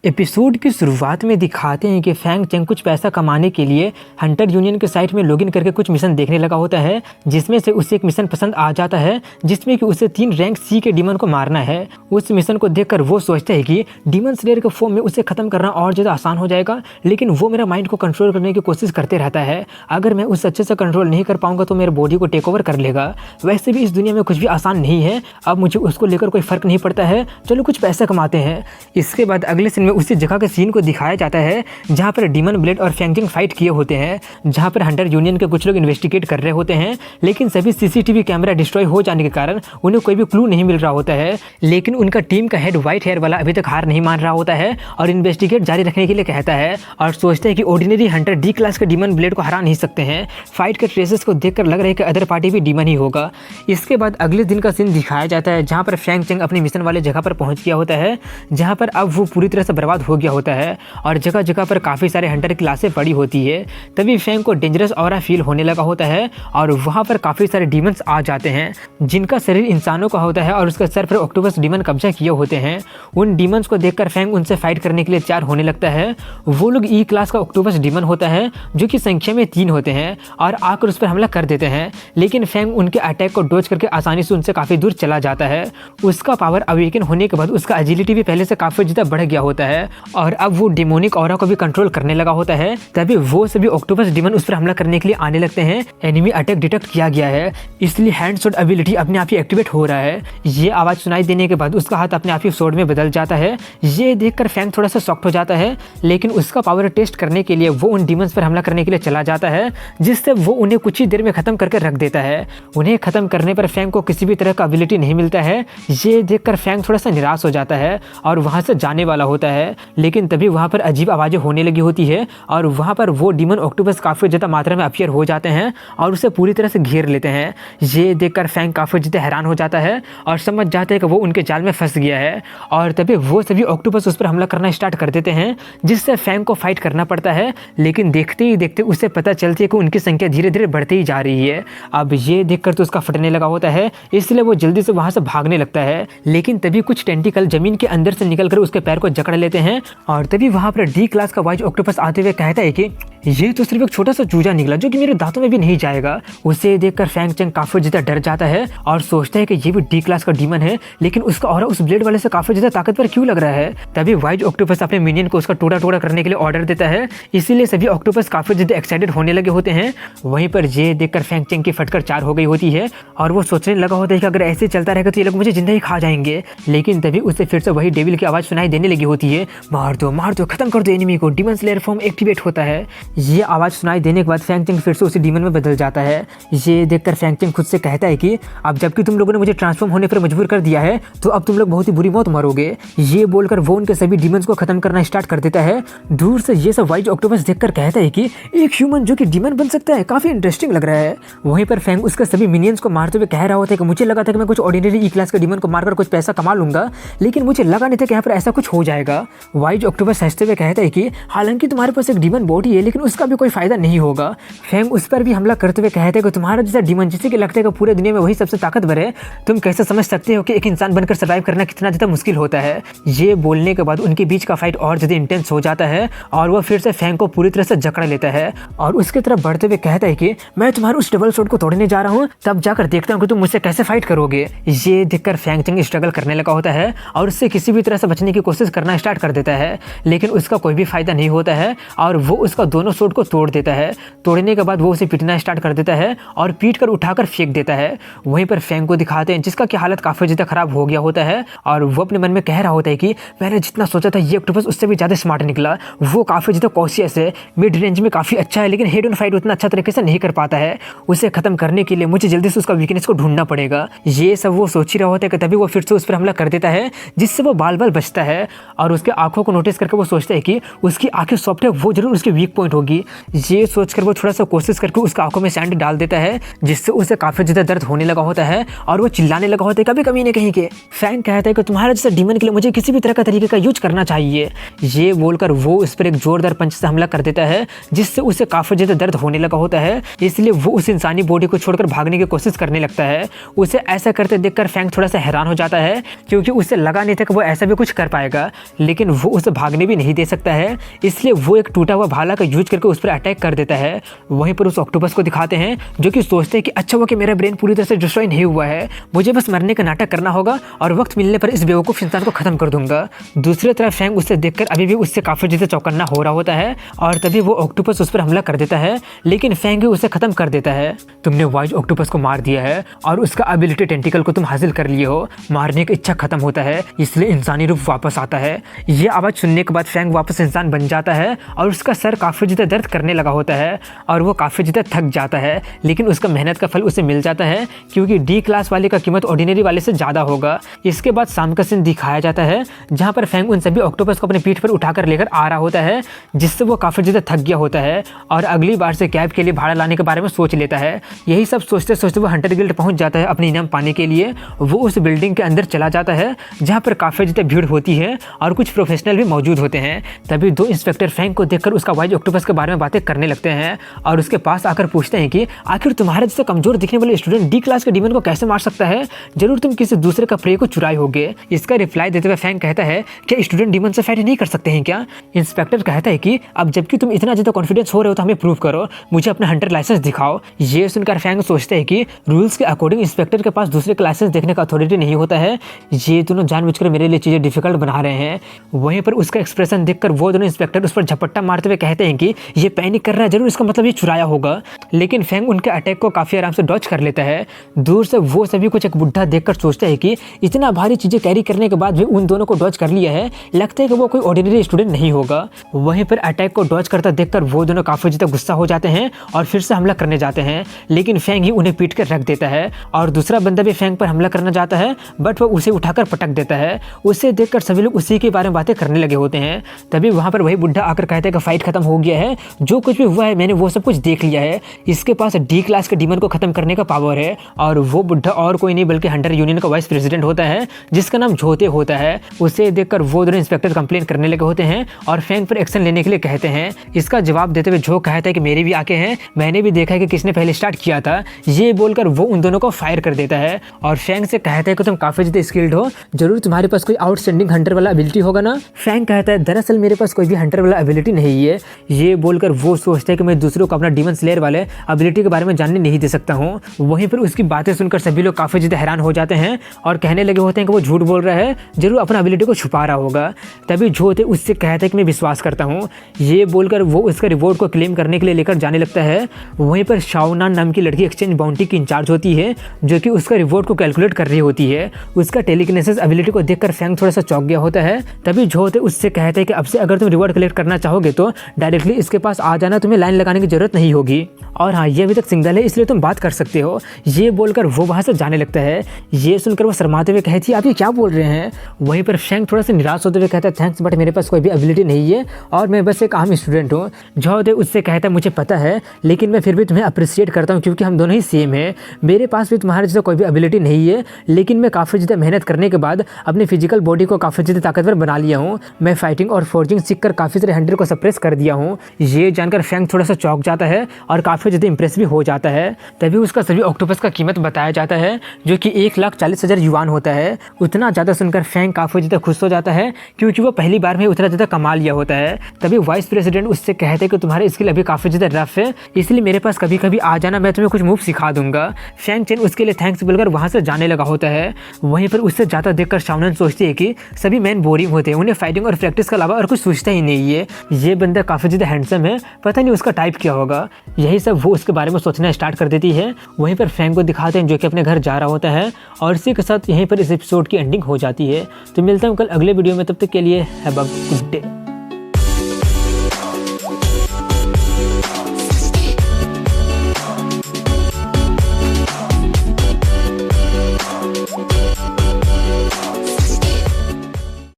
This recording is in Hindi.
एपिसोड की शुरुआत में दिखाते हैं कि फैंग चेंग कुछ पैसा कमाने के लिए हंटर यूनियन के साइट में लॉगिन करके कुछ मिशन देखने लगा होता है, जिसमें से उसे एक मिशन पसंद आ जाता है जिसमें कि उसे 3 रैंक सी के डीमन को मारना है। उस मिशन को देखकर वो सोचता है कि डीमन स्लेयर के फॉर्म में उसे खत्म करना और ज़्यादा आसान हो जाएगा, लेकिन वो मेरा माइंड को कंट्रोल करने की कोशिश करते रहता है। अगर मैं उसे अच्छे से कंट्रोल नहीं कर पाऊंगा तो मेरे बॉडी को टेक ओवर कर लेगा। वैसे भी इस दुनिया में कुछ भी आसान नहीं है, अब मुझे उसको लेकर कोई फ़र्क नहीं पड़ता है, चलो कुछ पैसा कमाते हैं। इसके बाद अगले सीन में उसी जगह के सीन को दिखाया जाता है जहां पर डीमन ब्लेड और फैंग चेंग फाइट किए होते हैं, जहां पर हंटर यूनियन के कुछ लोग इन्वेस्टिगेट कर रहे होते हैं, लेकिन सभी सीसीटीवी कैमरा डिस्ट्रॉय हो जाने के कारण उन्हें कोई भी क्लू नहीं मिल रहा होता है। लेकिन उनका टीम का हेड व्हाइट हेयर वाला अभी तक हार नहीं मान रहा होता है और इन्वेस्टिगेट जारी रखने के लिए कहता है और सोचता है कि ऑर्डिनरी हंटर डी क्लास के डीमन ब्लेड को हरा नहीं सकते हैं। फाइट के ट्रेसेस को देखकर लग रहा है कि अदर पार्टी भी डीमन ही होगा। इसके बाद अगले दिन का सीन दिखाया जाता है जहां पर फैंग चेंग अपने मिशन वाले जगह पर पहुंच गया होता है, जहां पर अब वो पूरी तरह से बर्बाद हो गया होता है और जगह जगह पर काफ़ी सारे हंटर की लाशें पड़ी होती है। तभी फैंग को डेंजरस ऑरा फील होने लगा होता है और वहाँ पर काफ़ी सारे डीमंस आ जाते हैं जिनका शरीर इंसानों का होता है और उसके सर पर ऑक्टोपस डीमन कब्जा किए होते हैं। उन डीमंस को देखकर फैंग उनसे फाइट करने के लिए तैयार होने लगता है। वो लोग ई क्लास का ऑक्टोपस डीमन होता है जो कि संख्या में 3 होते हैं और आकर उस पर हमला कर देते हैं, लेकिन फैंग उनके अटैक को डॉज करके आसानी से उनसे काफ़ी दूर चला जाता है। उसका पावर अवेकन होने के बाद उसका एजिलिटी भी पहले से काफ़ी ज़्यादा बढ़ गया होता है और अब वो डिमोनिक ऑरा को भी कंट्रोल करने लगा होता है। तभी वो सभी ऑक्टोपस डीमन उस पर हमला करने के लिए आने लगते हैं। एनिमी अटैक डिटेक्ट किया गया है, इसलिए हैंड शॉट एबिलिटी अपने आप ही एक्टिवेट हो रहा है। ये आवाज़ सुनाई देने के बाद उसका हाथ अपने आप ही स्वॉर्ड में बदल जाता है। ये देखकर फैंग थोड़ा सा शॉक्ड हो जाता है, लेकिन उसका पावर टेस्ट करने के लिए वो उन डीमंस पर हमला करने के लिए चला जाता है, जिससे वो उन्हें कुछ ही देर में खत्म करके रख देता है। उन्हें खत्म करने पर फैंग को किसी भी तरह का एबिलिटी नहीं मिलता है। ये देखकर फैंग थोड़ा सा निराश हो जाता है और वहाँ से जाने वाला होता है, लेकिन तभी वहाँ पर अजीब आवाज़ें होने लगी होती है और वहाँ पर वो डीमन ऑक्टोपस काफ़ी ज़्यादा मात्रा में अपीयर हो जाते हैं और उसे पूरी तरह से घेर लेते हैं। ये देखकर फैंग काफ़ी ज़्यादा हैरान हो जाता है और समझ जाते हैं कि वो उनके जाल में फंस गया है और तभी वो सभी ऑक्टोपस उस पर हमला करना स्टार्ट कर देते हैं, जिससे फैंग को फाइट करना पड़ता है। लेकिन देखते ही देखते उसे पता चलती है कि उनकी संख्या धीरे धीरे बढ़ती ही जा रही है। अब ये देखकर तो उसका फटने लगा होता है, इसलिए वो जल्दी से वहाँ से भागने लगता है, लेकिन तभी कुछ टेंटिकल जमीन के अंदर से निकलकर उसके पैर को जकड़ लेते हैं और तभी वहाँ पर डी क्लास का वाइट ऑक्टोपस आते हुए कहता है कि ये तो सिर्फ एक छोटा सा चूजा निकला जो कि मेरे दांतों में भी नहीं जाएगा। उसे देखकर फैंग चेंग काफी ज्यादा डर जाता है और सोचता है कि ये भी डी क्लास का डीमन है, लेकिन उसका ऑरा उस ब्लेड वाले से काफी ज्यादा ताकतवर क्यों लग रहा है। तभी व्हाइट ऑक्टोपस अपने मिनियन को उसका टुकड़ा टुकड़ा करने के लिए ऑर्डर देता है, इसीलिए सभी ऑक्टोपस काफी ज्यादा एक्साइटेड होने लगे होते हैं। वहीं पर ये देखकर फैंग चेंग की फटकर 4 हो गई होती है और वो सोचने लगा होता है कि अगर ऐसे चलता रहेगा तो ये लोग मुझे जिंदा ही खा जाएंगे। लेकिन तभी उसे फिर से वही डेविल की आवाज सुनाई देने लगी होती है, मार दो खत्म कर दो एनिमी को। डीमन स्लेयर फॉर्म एक्टिवेट होता है। ये आवाज सुनाई देने के बाद फैंग चेंग फिर से उसी डीमन में बदल जाता है। ये देखकर फैंग चेंग खुद से कहता है कि अब जबकि तुम लोगों ने मुझे ट्रांसफॉर्म होने पर मजबूर कर दिया है तो अब तुम लोग बहुत ही बुरी मौत मरोगे। ये बोलकर वो उनके सभी डीमंस को खत्म करना स्टार्ट कर देता है। दूर से ये सब व्हाइट ऑक्टोपस देखकर कहता है कि एक ह्यूमन जो कि डीमन बन सकता है, काफी इंटरेस्टिंग लग रहा है। वहीं पर फैंग उसके सभी मिनियंस को मारते हुए कह रहा होता है कि मुझे लगा था कि मैं कुछ ऑर्डिनरी ई क्लास के डीमन को मारकर कुछ पैसा कमा लूंगा, लेकिन मुझे लगा नहीं था कि यहाँ पर ऐसा कुछ हो जाएगा। व्हाइट ऑक्टोपस हंसते हुए कहता है कि हालांकि तुम्हारे पास एक डीमन बॉडी है, लेकिन उसका भी कोई फायदा नहीं होगा। फैंग उस पर भी हमला करते हुए कहते हैं कि तुम्हारा जैसा डीमन जिसे कि लगता है कि पूरे दुनिया में वही सबसे ताकतवर है, तुम कैसे समझ सकते हो कि एक इंसान बनकर सर्वाइव करना कितना ज़्यादा मुश्किल होता है। ये बोलने के बाद उनके बीच का फाइट और ज़्यादा इंटेंस हो जाता है और वो फिर से फैंग को पूरी तरह से जकड़ लेता है और उसकी तरफ बढ़ते हुए कहता है कि मैं तुम्हारे उस डबल शॉट को तोड़ने जा रहा हूँ, तब जाकर देखता हूँ कि तुम मुझसे कैसे फाइट करोगे। ये देखकर फैंग चेंग स्ट्रगल करने लगा होता है और उससे किसी भी तरह से बचने की कोशिश करना स्टार्ट कर देता है, लेकिन उसका कोई भी फायदा नहीं होता है और वो उसका दोनों शॉट को तोड़ देता है। तोड़ने के बाद वो उसे पीटना स्टार्ट कर देता है और पीट कर उठाकर फेंक देता है। वहीं पर फैंग को दिखाते हैं जिसका की हालत काफी ज्यादा खराब हो गया होता है और वो अपने मन में कह रहा होता है कि मैंने जितना सोचा था ये ऑक्टोपस उससे भी ज्यादा स्मार्ट निकला। वो काफी ज्यादा कॉशियस है, मिड रेंज में काफी अच्छा है, लेकिन हेड ऑन फाइट उतना अच्छा तरीके से नहीं कर पाता है। उसे खत्म करने के लिए मुझे जल्दी से उसका वीकनेस को ढूंढना पड़ेगा। ये सब वो सोच ही रहा होता है कि तभी वो फिर से उस पर हमला कर देता है, जिससे वो बाल बाल बचता है और उसके आंखों को नोटिस करके वो सोचता है कि उसकी आंखें सॉफ्ट है, वो जरूर उसकी वीक पॉइंट होगी। ये सोचकर वो थोड़ा सा कोशिश करके उसकी आंखों में सैंड डाल देता है, जिससे उसे काफी ज्यादा दर्द होने लगा होता है और वो चिल्लाने लगा होता है कभी कभी नहीं कहीं के। फैंग कहता है कि तुम्हारा जैसा डीमन के लिए मुझे किसी भी तरह का तरीके का यूज करना चाहिए। ये बोलकर वो उस पर एक जोरदार पंच से हमला कर देता है, जिससे उसे काफी ज्यादा दर्द होने लगा होता है, इसलिए वो उस इंसानी बॉडी को छोड़कर भागने की कोशिश करने लगता है। उसे ऐसा करते देखकर फैंग थोड़ा सा हैरान हो जाता है, क्योंकि उसे लगा नहीं था कि वो ऐसा भी कुछ कर पाएगा। लेकिन वो उसे भागने भी नहीं दे सकता है, इसलिए वो एक टूटा हुआ भाला का यूज करके उस पर अटैक कर देता है। वहीं पर उस ऑक्टोपस को दिखाते हैं जो कि सोचते हैं कि अच्छा हुआ कि मेरा ब्रेन पूरी तरह से डिस्ट्रॉय नहीं हुआ है, मुझे बस मरने का नाटक करना होगा और वक्त मिलने पर इस बेवकूफ़ इंसान को खत्म कर दूंगा। दूसरी तरफ फैंग उसे देखकर अभी भी उससे काफ़ी ज़्यादा चौकन्ना हो रहा होता है और तभी वो ऑक्टोपस उस पर हमला कर देता है, लेकिन फैंग उसे खत्म कर देता है। तुमने वाइज ऑक्टोपस को मार दिया है और उसका एबिलिटी टेंटिकल को तुम हासिल कर लिए हो। मारने की इच्छा खत्म होता है, इसलिए इंसानी रूप वापस आता है। ये आवाज़ सुनने के बाद फैंग वापस इंसान बन जाता है और उसका सर काफ़ी ज़्यादा दर्द करने लगा होता है और वो काफ़ी ज़्यादा थक जाता है, लेकिन उसका मेहनत का फल उसे मिल जाता है क्योंकि डी क्लास वाले का कीमत ऑर्डिनरी वाले से ज़्यादा होगा। इसके बाद शाम का सीन दिखाया जाता है जहाँ पर फैंग उन सभी ऑक्टोपस को अपने पीठ पर उठाकर लेकर आ रहा होता है, जिससे वो काफ़ी ज़्यादा थक गया होता है और अगली बार से कैब के लिए भाड़ा लाने के बारे में सोच लेता है। यही सब सोचते सोचते वो हंटर गिल्ड पहुँच जाता है अपनी इनाम पाने के लिए। वो उस बिल्डिंग के अंदर चला जाता है जहाँ पर काफ़ी ज़्यादा भीड़ होती है और कुछ प्रोफेशनल भी मौजूद होते हैं। तभी दो इंस्पेक्टर फैंग को देखकर उसका वाइज ऑक्टोपस के बारे में बातें करने लगते हैं और उसके पास आकर पूछते हैं कि आखिर तुम्हारे जैसे कमजोर दिखने वाले स्टूडेंट डी क्लास के डीमन को कैसे मार सकता है? जरूर तुम किसी दूसरे का प्रे को चुराए होगे। इसका रिप्लाई देते हुए फैंग कहता है कि स्टूडेंट डीमन से फाइट नहीं कर सकते हैं क्या? इंस्पेक्टर कहता है कि अब जबकि तुम इतना ज़्यादा कॉन्फिडेंस हो रहे हो तो हमें प्रूव करो, मुझे अपना हंटर लाइसेंस दिखाओ। ये सुनकर फैंग सोचता है कि रूल्स के अकॉर्डिंग इंस्पेक्टर के पास दूसरे का लाइसेंस देखने का अथॉरिटी नहीं होता है, ये दोनों जानबूझकर मेरे लिए चीज़ें डिफिकल्ट बना रहे हैं। वहीं पर उसका एक्सप्रेशन देखकर वो दोनों इंस्पेक्टर उस पर झपट्टा मारते हुए कहते हैं कि ये पैनिक कर रहा है, जरूर इसका मतलब ये चुराया होगा। लेकिन फैंग उनके अटैक को काफ़ी आराम से डॉज कर लेता है। दूर से वो सभी कुछ एक बुढ़ा देखकर सोचता है कि इतना भारी चीज़ें कैरी करने के बाद भी उन दोनों को डॉज कर लिया है, लगता है कि वो कोई ऑर्डिनरी स्टूडेंट नहीं होगा। वहीं पर अटैक को डॉज करता देखकर वो दोनों काफ़ी ज़्यादा गुस्सा हो जाते हैं और फिर से हमला करने जाते हैं, लेकिन फैंग ही उन्हें पीट कर रख देता है और दूसरा बंदा भी फैंग पर हमला करना चाहता है, बट वो उसे उठाकर पटक देता है। उसे देखकर सभी लोग उसी के बारे में बातें करने लगे होते हैं। तभी वहाँ पर वही बुढ़ा आकर कहता है कि फाइट खत्म हो गया है, जो कुछ भी हुआ है मैंने वो सब कुछ देख लिया है, इसके पास डी क्लास के डीमन को खत्म करने का पावर है। और वो बुढ़ा और कोई नहीं बल्कि हंटर यूनियन का वाइस प्रेसिडेंट होता है जिसका नाम झोते होता है। उसे देखकर वो दोनों इंस्पेक्टर कंप्लेन करने लगे होते हैं और फैंग पर एक्शन लेने के लिए कहते हैं। इसका जवाब देते हुए झो कहता है कि मेरे भी आके हैं, मैंने भी देखा है कि किसने पहले स्टार्ट किया था। ये बोलकर वो उन दोनों को फायर कर देता है और फैंग से कहता है कि तुम काफी ज्यादा स्किल्ड हो, जरूर तुम्हारे पास कोई आउटस्टैंडिंग हंटर वाला एबिलिटी होगा ना? फैंग कहता है दरअसल मेरे पास कोई भी हंटर वाला एबिलिटी नहीं है। ये बोलकर वो सोचता है कि मैं दूसरों को अपना डीमन स्लेयर वाले एबिलिटी के बारे में जानने नहीं दे सकता हूँ। वहीं पर उसकी बातें सुनकर सभी लोग काफी ज्यादा हैरान हो जाते हैं और कहने लगे होते हैं कि वो झूठ बोल रहा है, जरूर अपना एबिलिटी को छुपा रहा होगा। तभी झोते उससे कहता है कि मैं विश्वास करता हूँ। ये बोलकर वो उसका रिवॉर्ड को क्लेम करने के लिए लेकर जाने लगता है। वहीं पर शाओनान नाम की लड़की एक्सचेंज बाउंटी की इंचार्ज होती है जो कि उसका रिवॉर्ड को कैलकुलेट कर रही होती है। उसका टेलीकिनेसिस एबिलिटी को देखकर फैंग थोड़ा सा चौंक गया होता है। तभी झोते उससे कहते हैं कि अब से अगर तुम रिवॉर्ड कलेक्ट करना चाहोगे तो डायरेक्टली इसके पास आ जाना, तुम्हें लाइन लगाने की जरूरत नहीं होगी। और हाँ, ये अभी तक सिंगल है इसलिए तुम बात कर सकते हो। ये बोलकर वो वहाँ से जाने लगता है। ये सुनकर वो शर्माते हुए कहती है आप ये क्या बोल रहे हैं? वहीं पर फैंग थोड़ा सा निराश होते हुए कहता है थैंक्स बट मेरे पास कोई भी एबिलिटी नहीं है और मैं बस एक आम स्टूडेंट हूँ। झोते उससे कहता है मुझे पता है, लेकिन मैं फिर भी तुम्हें अप्रिशिएट करता हूँ क्योंकि हम दोनों ही सेम है। मेरे पास भी तुम्हारे जैसा कोई भी एबिलिटी नहीं है, लेकिन मैं काफ़ी ज़्यादा मेहनत करने के बाद अपनी फिजिकल बॉडी को काफ़ी ज़्यादा ताकतवर बना लिया हूँ। मैं फाइटिंग और फोर्जिंग सीखकर काफ़ी सारे हंटर को सप्रेस कर दिया हूँ। ये जानकर फैंग थोड़ा सा चौंक जाता है और काफ़ी ज़्यादा इंप्रेस भी हो जाता है। तभी उसका सभी ऑक्टोपस का कीमत बताया जाता है जो कि 1,40,000 युआन होता है। उतना ज़्यादा सुनकर फैंग काफ़ी ज़्यादा खुश हो जाता है क्योंकि वो पहली बार में उतना ज़्यादा कमा लिया होता है। तभी वाइस प्रेसिडेंट उससे कहते हैं कि तुम्हारे स्किल अभी काफ़ी ज़्यादा रफ है, इसलिए मेरे पास कभी कभी आ जाना, मैं तुम्हें कुछ मूव सिखा दूंगा। फैंग चेन उसके लिए थैंक्स बोलकर वहाँ से जाने लगा होता है। वहीं पर उससे ज़्यादा देखकर शाओनान सोचती है कि सभी मैन बोरिंग होते हैं, उन्हें फाइटिंग और प्रैक्टिस के अलावा और कुछ सोचता ही नहीं है। ये बंदा काफ़ी ज़्यादा हैंडसम है, पता नहीं उसका टाइप क्या होगा। यही सब वो उसके बारे में सोचना स्टार्ट कर देती है। वहीं पर फैंग को दिखाते हैं जो कि अपने घर जा रहा होता है और इसी के साथ यहीं पर इस एपिसोड की एंडिंग हो जाती है। तो मिलता हूँ कल अगले वीडियो में, तब तक के लिए हैव अ गुड डे।